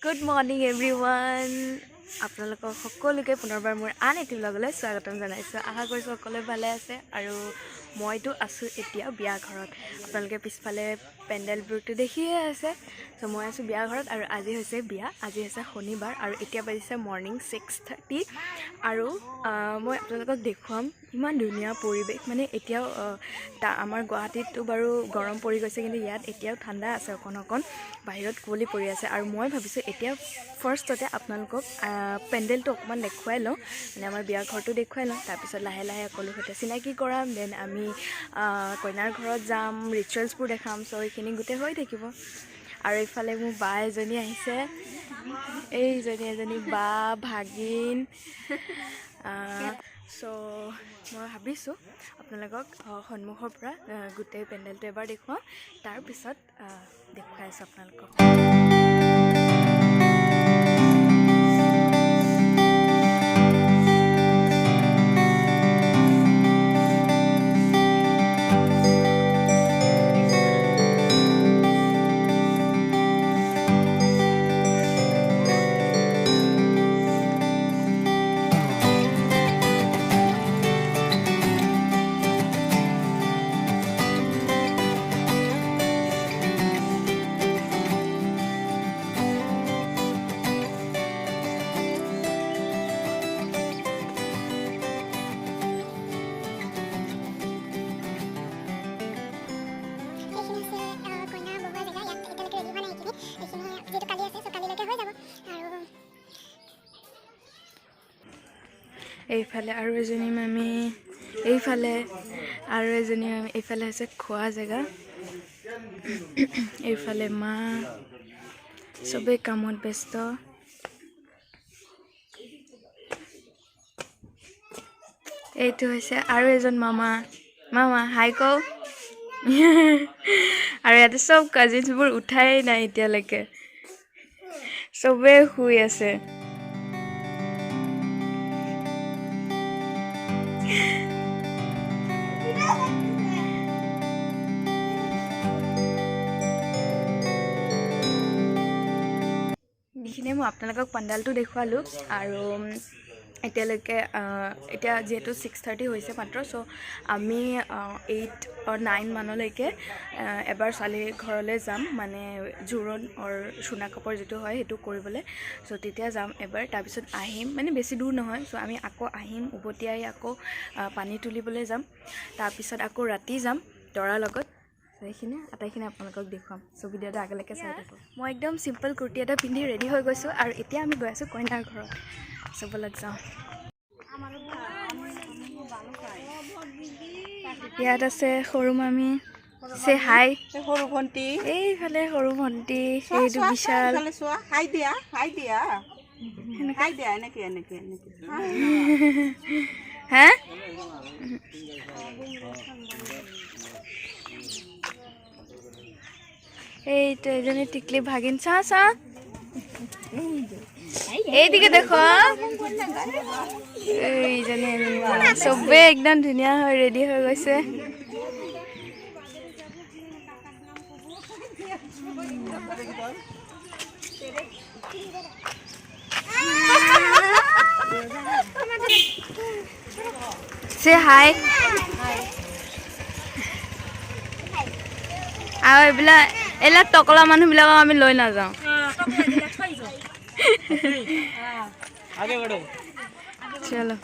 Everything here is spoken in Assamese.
Good morning everyone. আপোনালোকক সকলোকে পুনৰবাৰ মোৰ আন এটি ব্লগলৈ স্বাগতম জনাইছোঁ। আশা কৰিছোঁ সকলোৱে ভালে আছে আৰু মইতো আছোঁ এতিয়া বিয়া ঘৰত। আপোনালোকে পিছফালে পেণ্ডেলবোৰটো দেখিয়ে আছে। সো মই আছোঁ বিয়া ঘৰত আৰু আজি হৈছে বিয়া। আজি হৈছে শনিবাৰ আৰু এতিয়া বাজিছে মৰ্নিং 6:30 আৰু মই আপোনালোকক দেখুৱাম ইমান ধুনীয়া পৰিৱেশ। মানে এতিয়াও আমাৰ গুৱাহাটীততো বাৰু গৰম পৰি গৈছে, কিন্তু ইয়াত এতিয়াও ঠাণ্ডা আছে, অকণ বাহিৰত কুঁৱলী পৰি আছে। আৰু মই ভাবিছোঁ এতিয়া ফাৰ্ষ্টতে আপোনালোকক পেণ্ডেলটো অকণমান দেখুৱাই লওঁ, মানে আমাৰ বিয়া ঘৰটো দেখুৱাই লওঁ। তাৰপিছত লাহে লাহে সকলোৰ সৈতে চিনাকি কৰাম, দেন আমি কইনাৰ ঘৰত যাম, ৰিচুৱেলছবোৰ দেখাম। চ' এইখিনি গোটেই হৈ থাকিব। আৰু এইফালে মোৰ বা এজনী আহিছে, এজনী বা ভাগিন। চ' মই ভাবিছোঁ আপোনালোকক সন্মুখৰ পৰা গোটেই পেণ্ডেলটো এবাৰ দেখুৱাওঁ, তাৰপিছত দেখুৱাই আছোঁ আপোনালোকক। এইফালে আৰু এজনী মামী, এইফালে আৰু এজনী মামী, এইফালে হৈছে খোৱা জেগা, এইফালে মা, চবেই কামত ব্যস্ত। এইটো হৈছে আৰু এজন মামা হাই কও। আৰু ইয়াতে চব কাজিনছবোৰ উঠাই নাই এতিয়ালৈকে, চবেই শুই আছে। এইখিনিয়ে মই আপোনালোকক পাণ্ডালটো দেখুৱালোঁ। আৰু এতিয়ালৈকে এতিয়া যিহেতু 6:30 হৈছে মাত্ৰ, চ' আমি 8 or 9 মানলৈকে এবাৰ ছোৱালীৰ ঘৰলৈ যাম, মানে জোৰোণ চুনা কাপৰ যিটো হয় সেইটো কৰিবলৈ। চ' তেতিয়া যাম এবাৰ, তাৰপিছত আহিম, মানে বেছি দূৰ নহয়। চ' আমি আকৌ আহিম, উভতি আহি আকৌ পানী তুলিবলৈ যাম, তাৰপিছত আকৌ ৰাতি যাম দৰাৰ লগত। সেইখিনি আটাইখিনি আপোনালোকক দেখুৱাম। চ' ভিডিঅ'টো আগলৈকে চাই থাকক। মই একদম চিম্পল কুৰ্তি এটা পিন্ধি ৰেডি হৈ গৈছোঁ আৰু এতিয়া আমি গৈ আছোঁ কইনাৰ ঘৰত। চবলত যাওঁ। ইয়াত আছে সৰু মামী, চে হাই। সৰু ভণ্টি, এইফালে সৰু ভণ্টি, এইটো বিশাল। হাই দিয়া এনেকে হা এইটো এজনী টিকলি ভাগিন, চা এইদিকে দেখো। এইজনী চবেই একদম ধুনীয়া হৈ ৰেডি হৈ গৈছে। Say hi. আৰু এইবিলাক টকলা মানুহবিলাকক আমি লৈ নাযাওঁ। চলো।